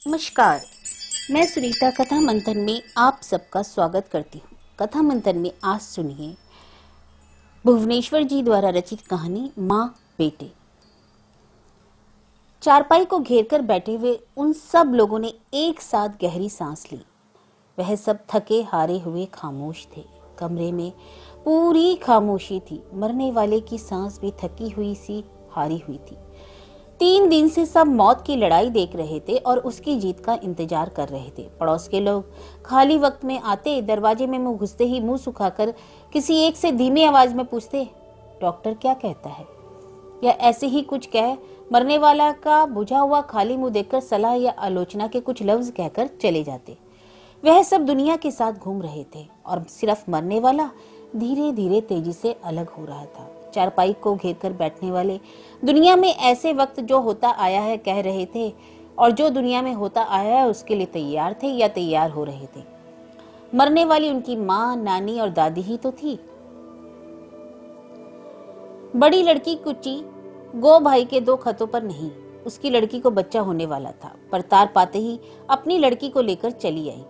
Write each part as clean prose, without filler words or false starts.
नमस्कार। मैं सुनीता कथा मंथन में आप सबका स्वागत करती हूँ। कथा मंथन में आज सुनिए भुवनेश्वर जी द्वारा रचित कहानी माँ बेटे। चारपाई को घेर कर बैठे हुए उन सब लोगों ने एक साथ गहरी सांस ली। वह सब थके हारे हुए खामोश थे। कमरे में पूरी खामोशी थी। मरने वाले की सांस भी थकी हुई सी हारी हुई थी। 3 दिन से सब मौत की लड़ाई देख रहे थे और उसकी जीत का इंतजार कर रहे थे। पड़ोस के लोग खाली वक्त में आते, दरवाजे में मुंह घुसते ही मुंह सुखाकर किसी एक से धीमी आवाज में पूछते, डॉक्टर क्या कहता है? या ऐसे ही कुछ कह मरने वाला का बुझा हुआ खाली मुंह देखकर सलाह या आलोचना के कुछ लफ्ज कहकर चले जाते। वह सब दुनिया के साथ घूम रहे थे और सिर्फ मरने वाला धीरे धीरे तेजी से अलग हो रहा था। चारपाई को घेर कर बैठने वाले दुनिया में ऐसे वक्त जो होता आया है कह रहे थे और जो दुनिया में होता आया है उसके लिए तैयार थे या तैयार हो रहे थे। मरने वाली उनकी माँ, नानी और दादी ही तो थी। बड़ी लड़की कुची गो भाई के 2 खतों पर नहीं, उसकी लड़की को बच्चा होने वाला था, पर तार पाते ही अपनी लड़की को लेकर चली आई।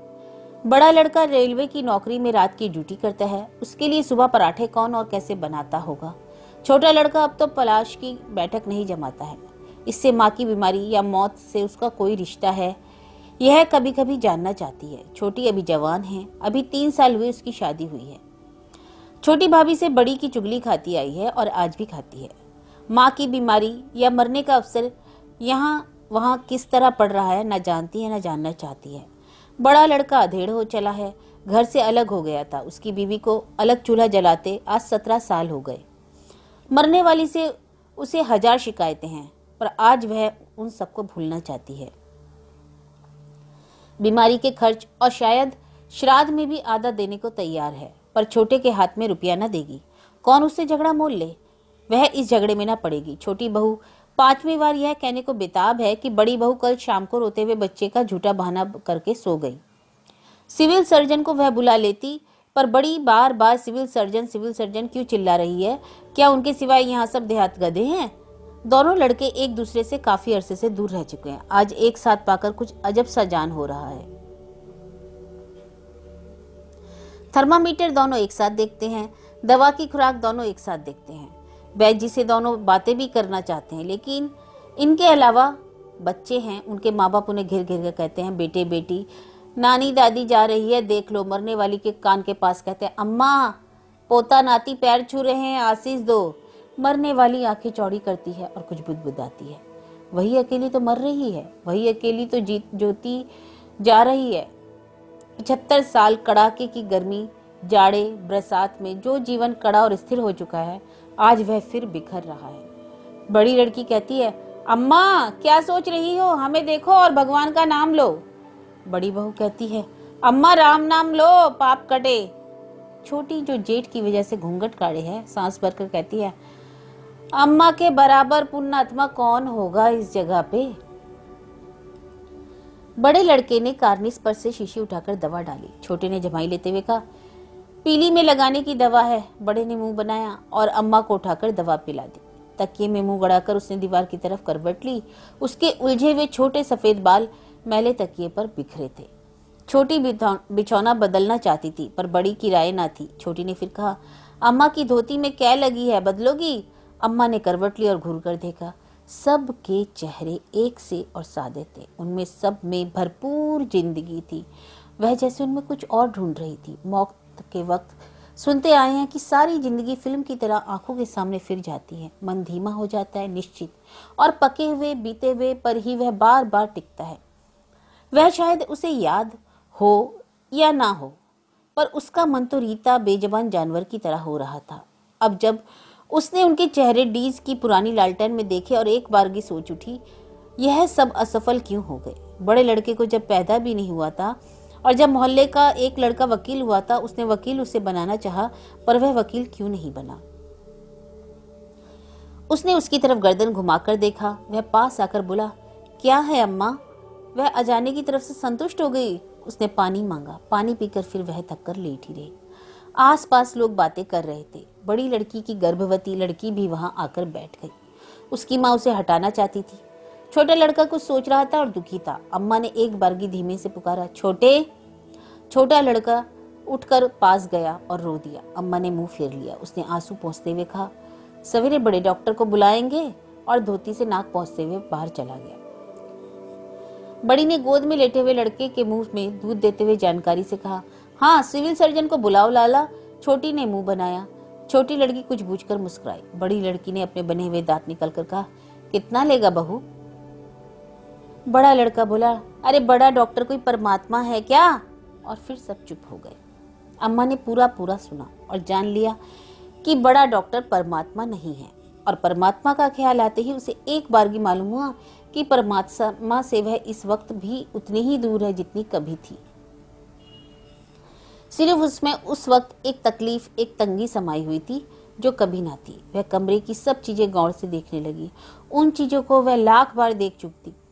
बड़ा लड़का रेलवे की नौकरी में रात की ड्यूटी करता है, उसके लिए सुबह पराठे कौन और कैसे बनाता होगा। छोटा लड़का अब तो पलाश की बैठक नहीं जमाता है। इससे माँ की बीमारी या मौत से उसका कोई रिश्ता है, यह कभी कभी जानना चाहती है। छोटी अभी जवान है, अभी 3 साल हुए उसकी शादी हुई है। छोटी भाभी से बड़ी की चुगली खाती आई है और आज भी खाती है। माँ की बीमारी या मरने का अवसर यहाँ वहाँ किस तरह पड़ रहा है न जानती है न जानना चाहती है। बड़ा लड़का अधेड़ हो चला है, घर से अलग हो गया था। उसकी बीवी को अलग चूल्हा जलाते आज 17 साल हो गए। मरने वाली से उसे 1000 शिकायतें हैं, पर आज वह उन सबको भूलना चाहती है। बीमारी के खर्च और शायद श्राद्ध में भी आधा देने को तैयार है, पर छोटे के हाथ में रुपया न देगी। कौन उससे झगड़ा मोल ले? वह इस झगड़े में न पड़ेगी। छोटी बहू 5वीं बार यह कहने को बेताब है कि बड़ी बहू कल शाम को रोते हुए बच्चे का झूठा बहाना करके सो गई। सिविल सर्जन को वह बुला लेती, पर बड़ी बार बार सिविल सर्जन क्यों चिल्ला रही है? क्या उनके सिवाय यहाँ सब देहात गधे हैं? दोनों लड़के एक दूसरे से काफी अरसे से दूर रह चुके हैं। आज एक साथ पाकर कुछ अजब सा जान हो रहा है। थर्मामीटर दोनों एक साथ देखते हैं, दवा की खुराक दोनों एक साथ देखते हैं। वैद्य जी से दोनों बातें भी करना चाहते हैं, लेकिन इनके अलावा बच्चे हैं। उनके माँ बाप उन्हें घिर घिर कर कहते हैं, बेटे बेटी, नानी दादी जा रही है देख लो। मरने वाली के कान के पास कहते हैं, अम्मा पोता नाती पैर छू रहे हैं, आशीष दो। मरने वाली आंखें चौड़ी करती है और कुछ बुदबुदाती है। वही अकेली तो मर रही है, वही अकेली तो जोती जा रही है। 75 साल कड़ाके की गर्मी, जाड़े, बरसात में जो जीवन कड़ा और स्थिर हो चुका है, आज वह फिर बिखर रहा है। बड़ी लड़की कहती है, अम्मा क्या सोच रही हो? हमें देखो और भगवान का नाम लो। बड़ी बहू कहती है, अम्मा राम नाम लो, पाप कटे। छोटी जो जेठ की वजह से घूंघट काढ़े है, सांस भरकर कहती है, अम्मा के बराबर पुण्यात्मा कौन होगा इस जगह पे। बड़े लड़के ने कार्निस पर से शीशी उठाकर दवा डाली। छोटे ने जमाई लेते हुए कहा, पीली में लगाने की दवा है। बड़े ने मुंह बनाया और अम्मा को उठाकर दवा पिला दी। तकिए में मुंह गड़ाकर उसने दीवार की तरफ करवट ली। उसके उलझे हुए छोटे सफेद बाल मैले तकिए पर बिखरे थे। छोटी बिछौना बदलना चाहती थी, पर बड़ी की राय ना थी। छोटी ने फिर कहा, अम्मा की धोती में क्या लगी है, बदलोगी? अम्मा ने करवट ली और घूर कर देखा। सब के चेहरे एक से और सादे थे। उनमें सब में भरपूर जिंदगी थी। वह जैसे उनमें कुछ और ढूंढ रही थी। मौत के वक्त सुनते आए हैं कि सारी जिंदगी फिल्म की तरह आंखों के सामने फिर जाती है। मन धीमा हो जाता है निश्चित, और पके हुए बीते हुए पर ही वह बार बार टिकता है। वह शायद उसे याद हो या ना हो, पर उसका मन तो रीता बेजबान जानवर की तरह हो रहा था। अब जब उसने उनके चेहरे डीज की पुरानी लालटेन में देखे और एक बारगी सोच उठी, यह सब असफल क्यों हो गए। बड़े लड़के को जब पैदा भी नहीं हुआ था और जब मोहल्ले का एक लड़का वकील हुआ था, उसने वकील उसे बनाना चाहा, पर वह वकील क्यों नहीं बना। उसने उसकी तरफ गर्दन घुमाकर देखा। वह पास आकर बोला, क्या है अम्मा? वह अजाने की तरफ से संतुष्ट हो गई। उसने पानी मांगा। पानी पीकर फिर वह थककर लेटी रही। आसपास लोग बातें कर रहे थे। बड़ी लड़की की गर्भवती लड़की भी वहां आकर बैठ गई। उसकी माँ उसे हटाना चाहती थी, छोटा लड़का कुछ सोच रहा था और दुखी था। अम्मा ने एक बारगी धीमे से पुकारा, छोटे। छोटा लड़का उठकर पास गया और रो दिया। अम्मा ने मुंह फेर लिया। उसने आंसू पोंछते हुए कहा, सवेरे बड़े डॉक्टर को बुलाएंगे, और धोती से नाक पोंछते हुए बाहर चला गया। बड़ी ने गोद में लेटे हुए लड़के के मुंह में दूध देते हुए जानकारी से कहा, हाँ सिविल सर्जन को बुलाओ लाला। छोटी ने मुंह बनाया। छोटी लड़की कुछ बूझकर मुस्कुराई। बड़ी लड़की ने अपने बने हुए दांत निकालकर कहा, कितना लेगा बहू? बड़ा लड़का बोला, अरे बड़ा डॉक्टर कोई परमात्मा है क्या? और फिर सब चुप हो गए। अम्मा ने पूरा पूरा सुना और जान लिया कि बड़ा डॉक्टर परमात्मा नहीं है, और परमात्मा का ख्याल आते ही उसे एक बार की मालूम हुआ कि परमात्मा से वह इस वक्त भी उतनी ही दूर है जितनी कभी थी। सिर्फ उसमें उस वक्त एक तकलीफ, एक तंगी समाई हुई थी जो कभी ना थी। वह कमरे की सब चीजें गौर से देखने लगी। उन चीजों को वह लाख बार देख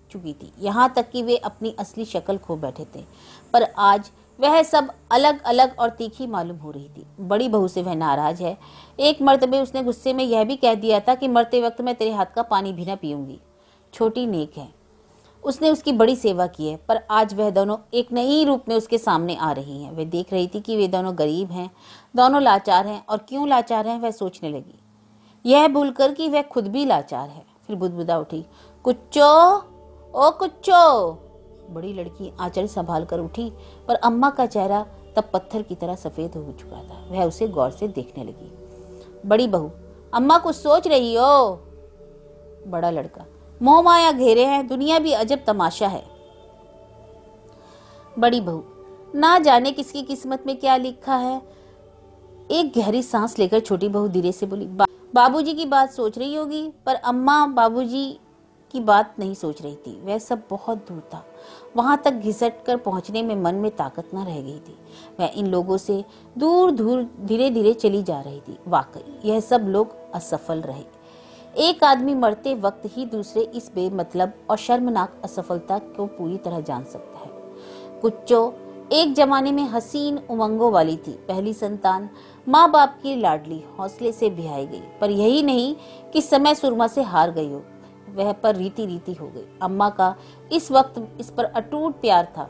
चुकी थी, यहाँ तक कि वे अपनी असली शक्ल खो बैठे थे। पर आज वह सब अलग अलग और तीखी मालूम हो रही थी। बड़ी बहू से वह नाराज है। एक मर्तबे उसने गुस्से में यह भी कह दिया था कि मरते वक्त मैं तेरे हाथ का पानी भी ना पीऊंगी। छोटी नेक है, उसने उसकी बड़ी सेवा की है, पर आज वह दोनों एक नई रूप में उसके सामने आ रही हैं। वह देख रही थी कि वे दोनों गरीब हैं, दोनों लाचार हैं, और क्यों लाचार हैं वह सोचने लगी, यह भूलकर कि वह खुद भी लाचार है। फिर बुदबुदा उठी, कुच्चो, ओ कुच्चो। बड़ी लड़की आंचल संभाल कर उठी, पर अम्मा का चेहरा तब पत्थर की तरह सफेद हो चुका था। वह उसे गौर से देखने लगी। बड़ी बहू, अम्मा कुछ सोच रही हो? बड़ा लड़का, मोह माया घेरे हैं, दुनिया भी अजब तमाशा है। बड़ी बहू, ना जाने किसकी किस्मत में क्या लिखा है। एक गहरी सांस लेकर छोटी बहू धीरे से बोली, बाबूजी की बात सोच रही होगी। पर अम्मा बाबूजी की बात नहीं सोच रही थी। वह सब बहुत दूर था। वहां तक घिसट कर पहुंचने में मन में ताकत न रह गई थी। वह इन लोगों से दूर दूर धीरे धीरे चली जा रही थी। वाकई यह सब लोग असफल रहे। एक आदमी मरते वक्त ही दूसरे इस बेमतलब और शर्मनाक असफलता को पूरी तरह जान सकता है। कुच्चो एक जमाने में हसीन उमंगों वाली थी, पहली संतान, माँ बाप की लाडली, हौसले से बिहाई गई। पर यही नहीं कि समय सुरमा से हार गई हो, वह पर रीति रीति हो गई। अम्मा का इस वक्त इस पर अटूट प्यार था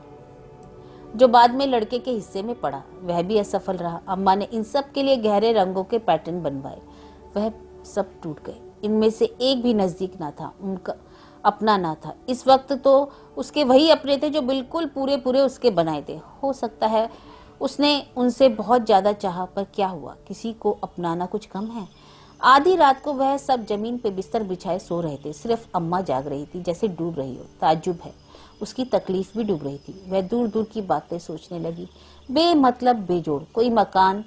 जो बाद में लड़के के हिस्से में पड़ा, वह भी असफल रहा। अम्मा ने इन सब के लिए गहरे रंगों के पैटर्न बनवाए, वह सब टूट गए। इनमें से एक भी नजदीक ना था, उनका अपना ना था। इस वक्त तो उसके वही अपने थे जो बिल्कुल पूरे पूरे उसके बनाए थे। हो सकता है उसने उनसे बहुत ज्यादा चाहा, पर क्या हुआ, किसी को अपनाना कुछ कम है। आधी रात को वह सब जमीन पे बिस्तर बिछाए सो रहे थे। सिर्फ अम्मा जाग रही थी, जैसे डूब रही हो। ताज्जुब है, उसकी तकलीफ भी डूब रही थी। वह दूर दूर की बातें सोचने लगी, बेमतलब, बेजोड़। कोई मकान,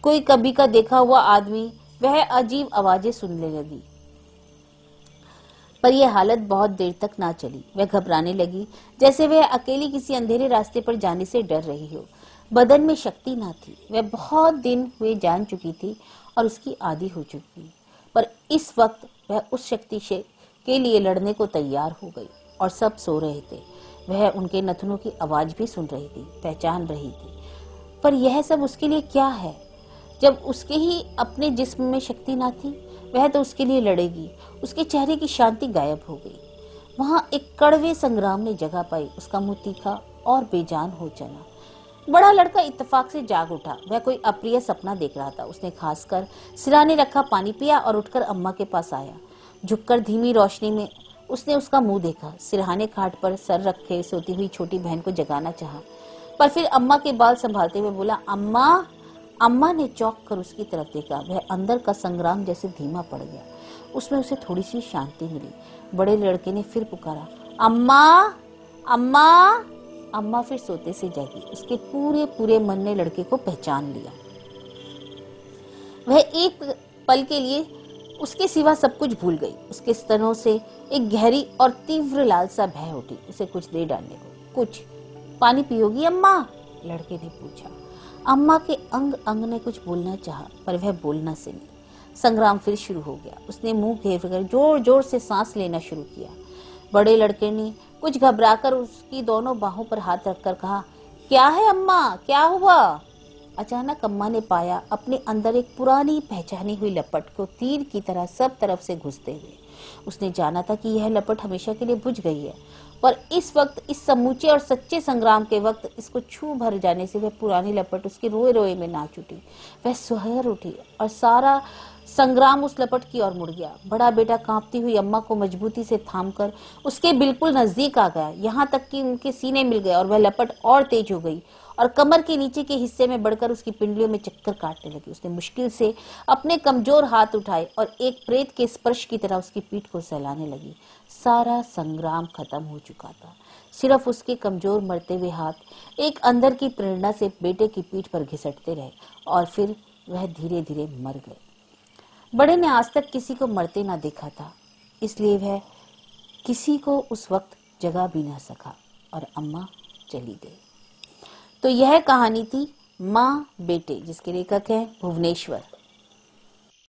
कोई कभी का देखा हुआ आदमी, वह अजीब आवाजें सुनने लगी। पर यह हालत बहुत देर तक ना चली। वह घबराने लगी, जैसे वह अकेली किसी अंधेरे रास्ते पर जाने से डर रही हो। बदन में शक्ति ना थी। वह बहुत दिन हुए जान चुकी थी और उसकी आदी हो चुकी, पर इस वक्त वह उस शक्ति से के लिए लड़ने को तैयार हो गई। और सब सो रहे थे। वह उनके नथनों की आवाज भी सुन रही थी, पहचान रही थी। पर यह सब उसके लिए क्या है, जब उसके ही अपने जिस्म में शक्ति ना थी। वह तो उसके लिए लड़ेगी। उसके चेहरे की शांति गायब हो गई। वहां एक कड़वे संग्राम ने जगह पाई। उसका मुंह तीखा और बेजान हो चला। बड़ा लड़का इत्तेफाक से जाग उठा। वह कोई अप्रिय सपना देख रहा था। उसने खासकर सिराने रखा पानी पिया और उठकर अम्मा के पास आया। झुककर धीमी रोशनी में उसने उसका मुंह देखा। सिरहाने खाट पर सर रखे सोती हुई छोटी बहन को जगाना चाहा, पर फिर अम्मा के बाल संभालते हुए बोला, अम्मा। अम्मा ने चौंक कर उसकी तरफ देखा। वह अंदर का संग्राम जैसे धीमा पड़ गया। उसमें उसे थोड़ी सी शांति मिली। बड़े लड़के ने फिर पुकारा, अम्मा, अम्मा। अम्मा फिर सोते से जागी। उसके पूरे पूरे मन ने लड़के को पहचान लिया। वह एक पल के लिए उसके सिवा सब कुछ भूल गई। उसके स्तनों से एक गहरी और तीव्र लालसा बह उठी। उसे कुछ दे डालने को। कुछ पानी पियोगी अम्मा? लड़के ने पूछा। अम्मा के अंग अंग ने कुछ बोलना चाहा, पर वह बोलना से नहीं। संग्राम फिर शुरू हो गया। उसने मुंह घेर कर जोर जोर से सांस लेना शुरू किया। बड़े लड़के ने कुछ घबराकर उसकी दोनों बाहों पर हाथ रखकर कहा, क्या है अम्मा, क्या हुआ? अचानक अम्मा ने पाया अपने अंदर एक पुरानी पहचानी हुई लपट को तीर की तरह सब तरफ से घुसते हुए। उसने जाना था कि यह लपट हमेशा के लिए बुझ गई है, पर इस वक्त, इस समूचे और सच्चे संग्राम के वक्त, इसको छू भर जाने से वह पुरानी लपट उसके रोए रोए में नाच उठी। वह सुहर उठी और सारा संग्राम उस लपट की ओर मुड़ गया। बड़ा बेटा कांपती हुई अम्मा को मजबूती से थामकर उसके बिल्कुल नजदीक आ गया, यहाँ तक कि उनके सीने मिल गए और वह लपट और तेज हो गई और कमर के नीचे के हिस्से में बढ़कर उसकी पिंडलियों में चक्कर काटने लगी। उसने मुश्किल से अपने कमजोर हाथ उठाए और एक प्रेत के स्पर्श की तरह उसकी पीठ को सहलाने लगी। सारा संग्राम खत्म हो चुका था। सिर्फ उसके कमजोर मरते हुए हाथ एक अंदर की प्रेरणा से बेटे की पीठ पर घिसटते रहे और फिर वह धीरे धीरे मर गए। बड़े ने आज तक किसी को मरते ना देखा था, इसलिए वह किसी को उस वक्त जगा भी ना सका और अम्मा चली गई। तो यह कहानी थी माँ बेटे, जिसके लेखक हैं भुवनेश्वर।